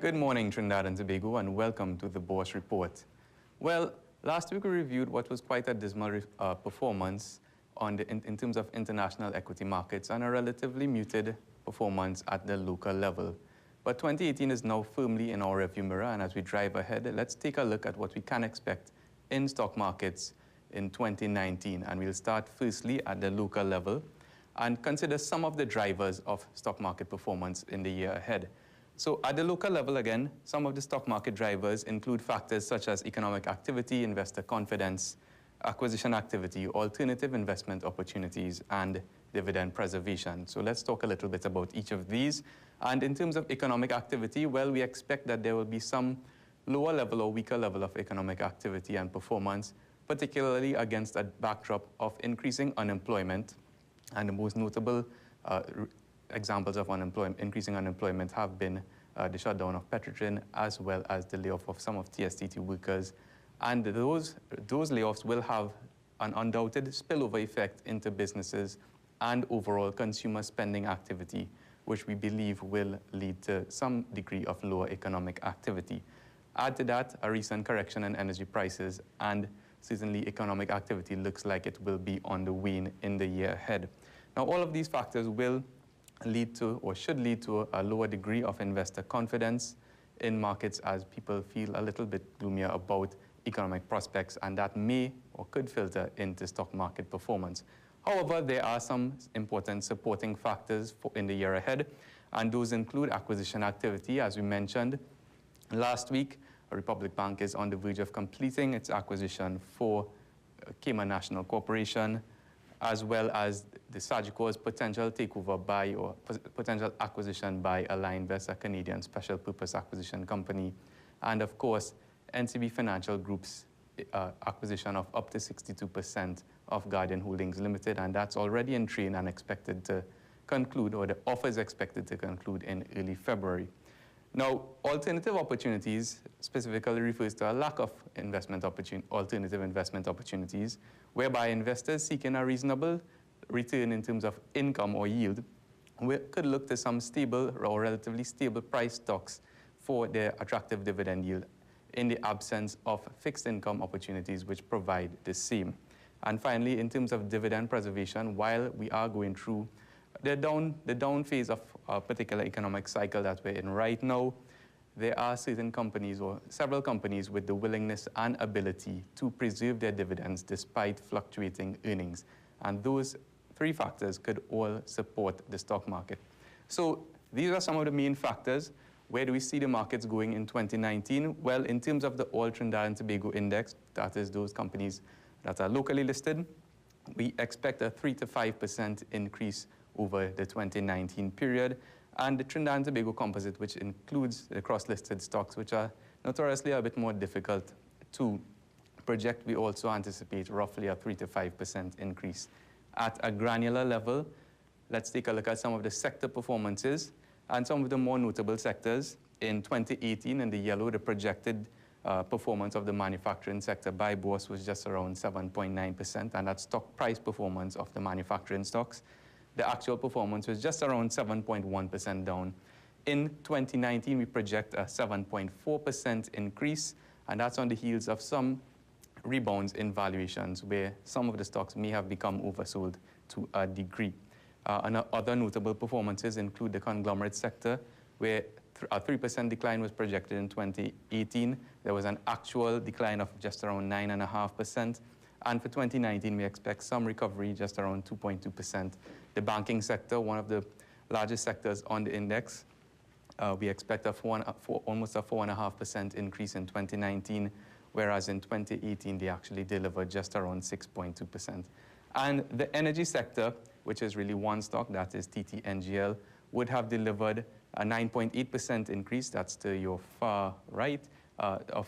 Good morning, Trinidad and Tobago, and welcome to the Bourse Report. Well, last week we reviewed what was quite a dismal performance in terms of international equity markets and a relatively muted performance at the local level. But 2018 is now firmly in our rearview mirror, and as we drive ahead, let's take a look at what we can expect in stock markets in 2019. And we'll start firstly at the local level and consider some of the drivers of stock market performance in the year ahead. So at the local level, again, some of the stock market drivers include factors such as economic activity, investor confidence, acquisition activity, alternative investment opportunities, and dividend preservation. So let's talk a little bit about each of these. And in terms of economic activity, well, we expect that there will be some lower level or weaker level of economic activity and performance, particularly against a backdrop of increasing unemployment. And the most notable examples of increasing unemployment have been the shutdown of Petrotrin, as well as the layoff of some of TSTT workers. And those layoffs will have an undoubted spillover effect into businesses and overall consumer spending activity, which we believe will lead to some degree of lower economic activity. Add to that a recent correction in energy prices, and seasonally economic activity looks like it will be on the wane in the year ahead. Now, all of these factors will lead to, or should lead to, a lower degree of investor confidence in markets as people feel a little bit gloomier about economic prospects, and that may or could filter into stock market performance. However, there are some important supporting factors in the year ahead, and those include acquisition activity. As we mentioned last week, Republic Bank is on the verge of completing its acquisition for Cayman National Corporation, as well as the Sagicor's potential takeover by or potential acquisition by Alinvest, a Canadian special purpose acquisition company, and of course, NCB Financial Group's acquisition of up to 62% of Guardian Holdings Limited, and that's already in train and expected to conclude, or the offer is expected to conclude in early February. Now, alternative opportunities specifically refers to a lack of alternative investment opportunities, whereby investors seeking a reasonable return in terms of income or yield could look to some stable or relatively stable price stocks for their attractive dividend yield in the absence of fixed income opportunities which provide the same. And finally, in terms of dividend preservation, while we are going through the down phase of a particular economic cycle that we're in right now, there are certain companies or several companies with the willingness and ability to preserve their dividends despite fluctuating earnings. And those three factors could all support the stock market. So these are some of the main factors. Where do we see the markets going in 2019? Well, in terms of the All Trinidad and Tobago Index, that is those companies that are locally listed, we expect a 3 to 5% increase over the 2019 period. And the Trinidad and Tobago Composite, which includes the cross-listed stocks, which are notoriously a bit more difficult to project, we also anticipate roughly a 3 to 5% increase. At a granular level, let's take a look at some of the sector performances and some of the more notable sectors. In 2018, in the yellow, the projected performance of the manufacturing sector by Bourse was just around 7.9%, and that's stock price performance of the manufacturing stocks. The actual performance was just around 7.1% down. In 2019, we project a 7.4% increase, and that's on the heels of some rebounds in valuations where some of the stocks may have become oversold to a degree. Other notable performances include the conglomerate sector, where a 3% decline was projected in 2018. There was an actual decline of just around 9.5%. And for 2019, we expect some recovery, just around 2.2%. The banking sector, one of the largest sectors on the index, we expect almost a 4.5% increase in 2019, whereas in 2018, they actually delivered just around 6.2%. And the energy sector, which is really one stock, that is TTNGL, would have delivered a 9.8% increase, that's to your far right, of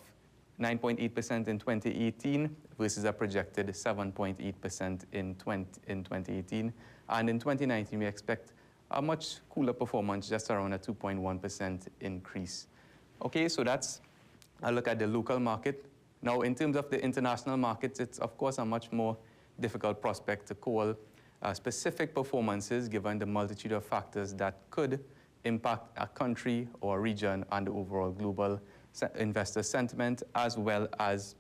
9.8% in 2018 versus a projected 7.8% in 2018. And in 2019, we expect a much cooler performance, just around a 2.1% increase. Okay, so that's a look at the local market. Now, in terms of the international markets, it's of course a much more difficult prospect to call specific performances given the multitude of factors that could impact a country or region and the overall global investor sentiment, as well as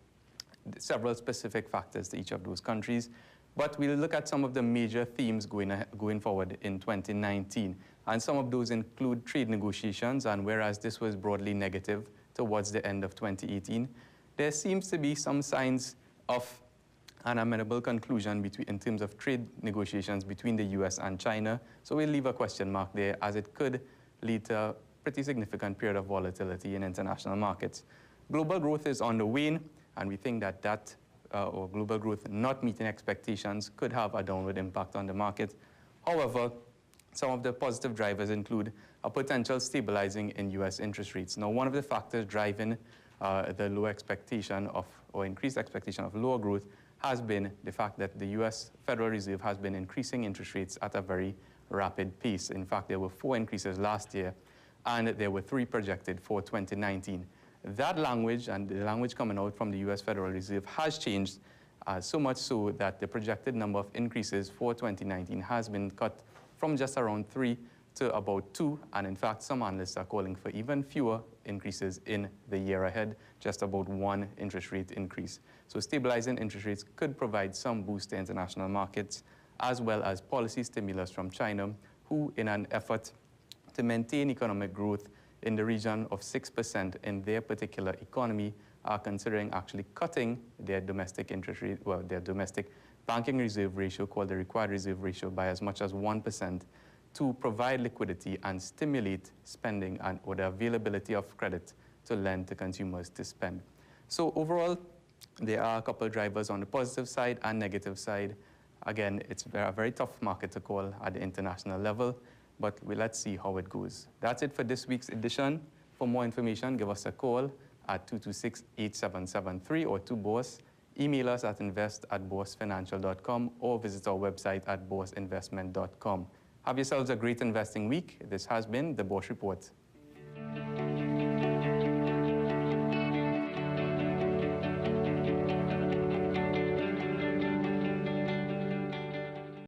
several specific factors to each of those countries. But we'll look at some of the major themes going forward in 2019. And some of those include trade negotiations, and whereas this was broadly negative towards the end of 2018, there seems to be some signs of an amenable conclusion in terms of trade negotiations between the US and China. So we'll leave a question mark there, as it could lead to a pretty significant period of volatility in international markets. Global growth is on the wane, and we think that or global growth not meeting expectations could have a downward impact on the market. However, some of the positive drivers include a potential stabilizing in US interest rates. Now, one of the factors driving the low expectation of, or increased expectation of lower growth has been the fact that the US Federal Reserve has been increasing interest rates at a very rapid pace. In fact, there were 4 increases last year, and there were 3 projected for 2019. That language, and the language coming out from the US Federal Reserve, has changed so much so that the projected number of increases for 2019 has been cut from just around 3 to about 2, and in fact, some analysts are calling for even fewer increases in the year ahead, just about 1 interest rate increase. So stabilizing interest rates could provide some boost to international markets, as well as policy stimulus from China, who, in an effort to maintain economic growth in the region of 6% in their particular economy, are considering actually cutting their domestic interest rate, well, their domestic banking reserve ratio, called the required reserve ratio, by as much as 1%, to provide liquidity and stimulate spending or the availability of credit to lend to consumers to spend. So overall, there are a couple of drivers on the positive side and negative side. Again, it's a very tough market to call at the international level, but let's see how it goes. That's it for this week's edition. For more information, give us a call at 226-8773 or to Bourse. Email us at invest@boursefinancial.com or visit our website at bourseinvestment.com. Have yourselves a great investing week. This has been the Bourse Report.